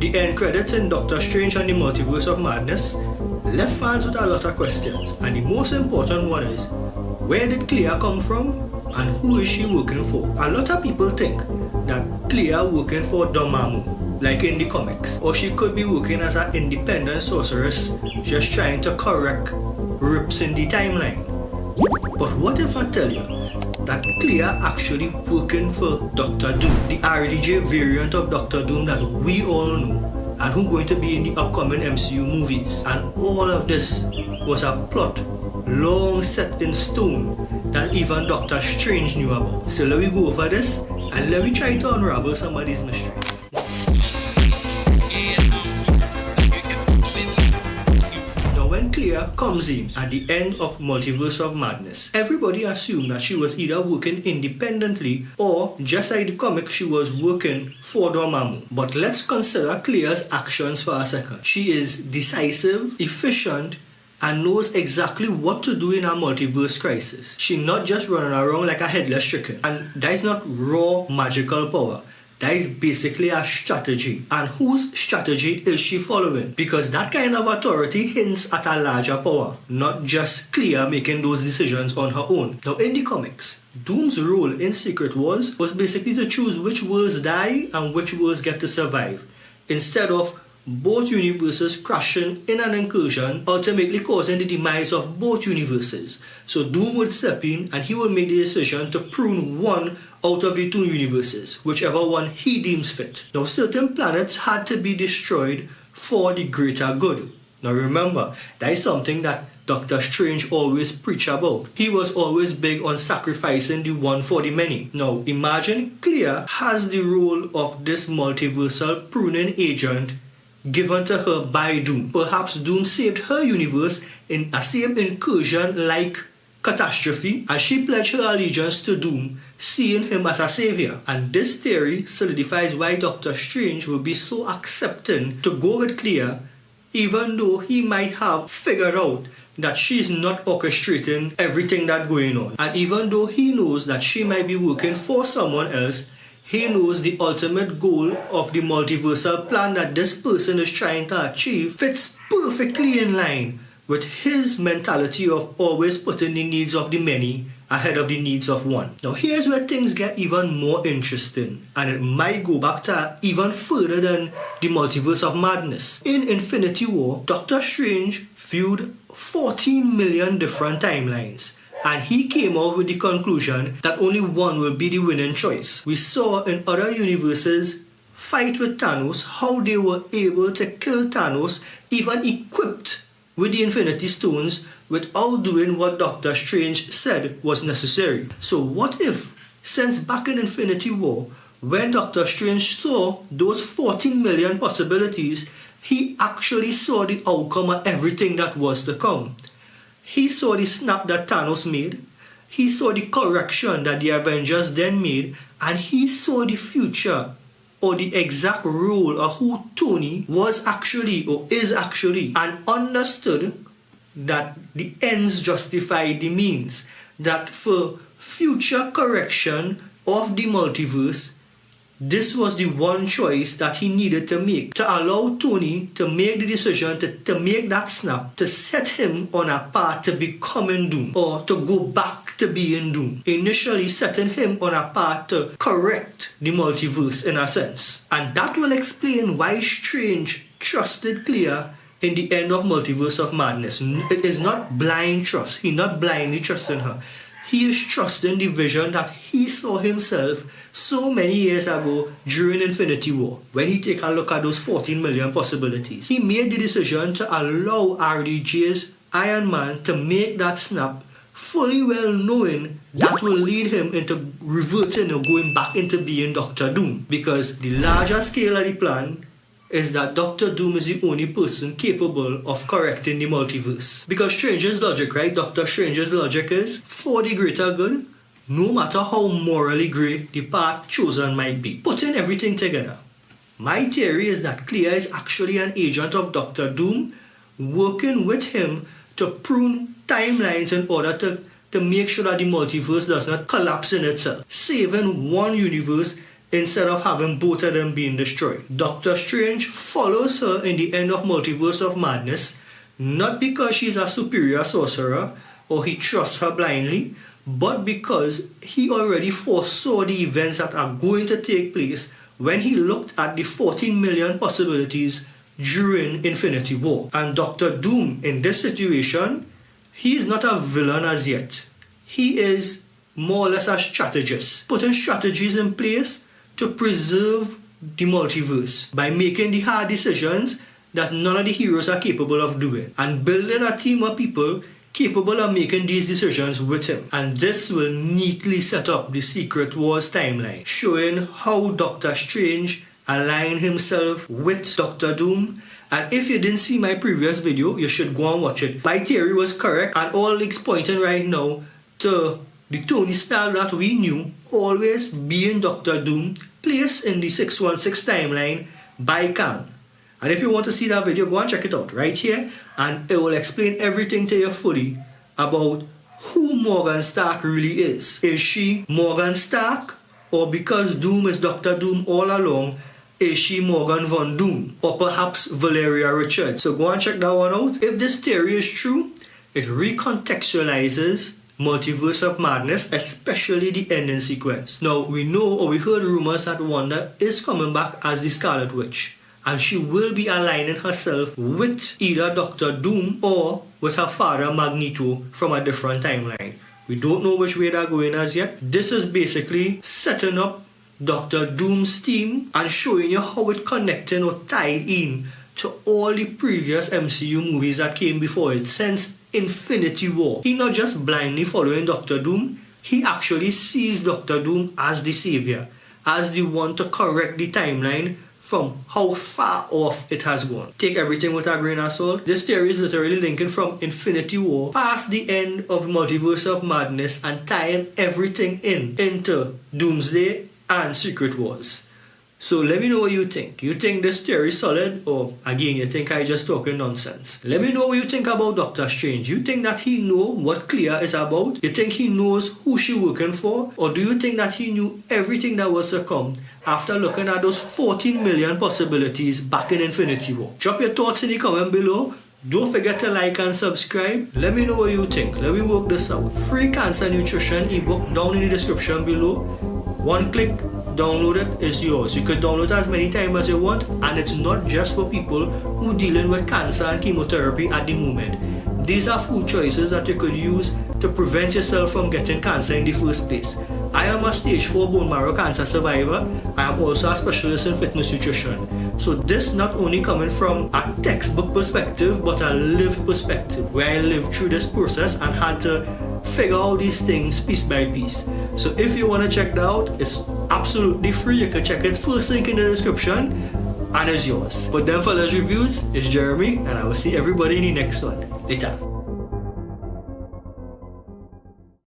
The end credits in Doctor Strange and the Multiverse of Madness left fans with a lot of questions, and the most important one is, where did Clea come from and who is she working for? A lot of people think that Clea working for Dormammu, like in the comics, or she could be working as an independent sorceress just trying to correct rips in the timeline. But what if I tell you that Clea actually working for Doctor Doom, the RDJ variant of Doctor Doom that we all know and who's going to be in the upcoming MCU movies? And all of this was a plot long set in stone that even Doctor Strange knew about. So let me go over this and let me try to unravel some of these mysteries. When Clea comes in at the end of Multiverse of Madness, everybody assumed that she was either working independently or, just like the comic, she was working for Dormammu. But let's consider Clea's actions for a second. She is decisive, efficient, and knows exactly what to do in a multiverse crisis. She's not just running around like a headless chicken. And that is not raw magical power. That is basically a strategy. And whose strategy is she following? Because that kind of authority hints at a larger power, not just Clea making those decisions on her own. Now in the comics, Doom's role in Secret Wars was basically to choose which worlds die and which worlds get to survive, instead of both universes crashing in an incursion, ultimately causing the demise of both universes. So Doom would step in and he would make the decision to prune one out of the two universes, whichever one he deems fit. Now certain planets had to be destroyed for the greater good. Now remember, that is something that Doctor Strange always preached about. He was always big on sacrificing the one for the many. Now imagine Clea has the role of this multiversal pruning agent given to her by Doom. Perhaps Doom saved her universe in a same incursion like catastrophe, and she pledged her allegiance to Doom, seeing him as a savior. And this theory solidifies why Doctor Strange will be so accepting to go with Clea, even though he might have figured out that she's not orchestrating everything that's going on. And even though he knows that she might be working for someone else, he knows the ultimate goal of the multiversal plan that this person is trying to achieve fits perfectly in line with his mentality of always putting the needs of the many ahead of the needs of one. Now here's where things get even more interesting, and it might go back to even further than the Multiverse of Madness. In Infinity War, Doctor Strange viewed 14 million different timelines, and he came out with the conclusion that only one will be the winning choice. We saw in other universes fight with Thanos how they were able to kill Thanos even equipped with the Infinity Stones without doing what Doctor Strange said was necessary. So what if, since back in Infinity War, when Doctor Strange saw those 14 million possibilities, he actually saw the outcome of everything that was to come. He saw the snap that Thanos made, he saw the correction that the Avengers then made, and he saw the future or the exact role of who Tony was actually or is actually, and understood that the ends justify the means, that for future correction of the multiverse, this was the one choice that he needed to make, to allow Tony to make the decision to make that snap, to set him on a path to becoming Doom, or to go back to being Doom. Initially setting him on a path to correct the multiverse in a sense. And that will explain why Strange trusted Clea in the end of Multiverse of Madness. It is not blind trust. He's not blindly trusting her. He is trusting the vision that he saw himself so many years ago during Infinity War. When he take a look at those 14 million possibilities, he made the decision to allow RDJ's Iron Man to make that snap, fully well knowing that will lead him into reverting or going back into being Doctor Doom. Because the larger scale of the plan is that Doctor Doom is the only person capable of correcting the multiverse. Because Strange's logic, right? Doctor Strange's logic is, for the greater good, no matter how morally great the path chosen might be. Putting everything together, my theory is that Clea is actually an agent of Doctor Doom, working with him to prune timelines in order to make sure that the multiverse does not collapse in itself, saving one universe instead of having both of them being destroyed. Doctor Strange follows her in the end of Multiverse of Madness, not because she's a superior sorcerer or he trusts her blindly, but because he already foresaw the events that are going to take place when he looked at the 14 million possibilities during Infinity War. And Doctor Doom, in this situation, he is not a villain as yet. He is more or less a strategist, putting strategies in place to preserve the multiverse by making the hard decisions that none of the heroes are capable of doing, and building a team of people capable of making these decisions with him. And this will neatly set up the Secret Wars timeline, showing how Doctor Strange aligned himself with Doctor Doom. And if you didn't see my previous video, you should go and watch it. My theory was correct, and all it's pointing right now to the Tony Stark that we knew always being Doctor Doom, placed in the 616 timeline by Kang. And if you want to see that video, go and check it out right here, and it will explain everything to you fully about who Morgan Stark really is. Is she Morgan Stark, or because Doom is Doctor Doom all along, is she Morgan Von Doom, or perhaps Valeria Richards? So go and check that one out. If this theory is true, it recontextualizes Multiverse of Madness, especially the ending sequence. Now, we know, or we heard rumors that Wanda is coming back as the Scarlet Witch, and she will be aligning herself with either Doctor Doom or with her father Magneto from a different timeline. We don't know which way they're going as yet. This is basically setting up Doctor Doom's team and showing you how it connected or tied in to all the previous MCU movies that came before it since Infinity War. He not just blindly following Doctor Doom, he actually sees Doctor Doom as the savior, as the one to correct the timeline from how far off it has gone. Take everything with a grain of salt. This theory is literally linking from Infinity War past the end of Multiverse of Madness and tying everything into Doomsday and Secret Wars. So let me know what you think. You think this theory is solid, or again you think I just talking nonsense? Let me know what you think about Doctor Strange. You think that he know what Clea is about? You think he knows who she working for? Or do you think that he knew everything that was to come after looking at those 14 million possibilities back in Infinity War? Drop your thoughts in the comment below. Don't forget to like and subscribe. Let me know what you think. Let me work this out. Free cancer nutrition ebook down in the description below. One click, download it, is yours. You could download it as many times as you want, and it's not just for people who dealing with cancer and chemotherapy at the moment. These are food choices that you could use to prevent yourself from getting cancer in the first place. I am a stage 4 bone marrow cancer survivor. I am also a specialist in fitness nutrition. So this not only coming from a textbook perspective, but a lived perspective, where I lived through this process and had to figure out these things piece by piece. So if you want to check that out, it's absolutely free. You can check it, first link in the description, and it's yours. But then for those reviews, it's Jeremy, and I will see everybody in the next one. Later.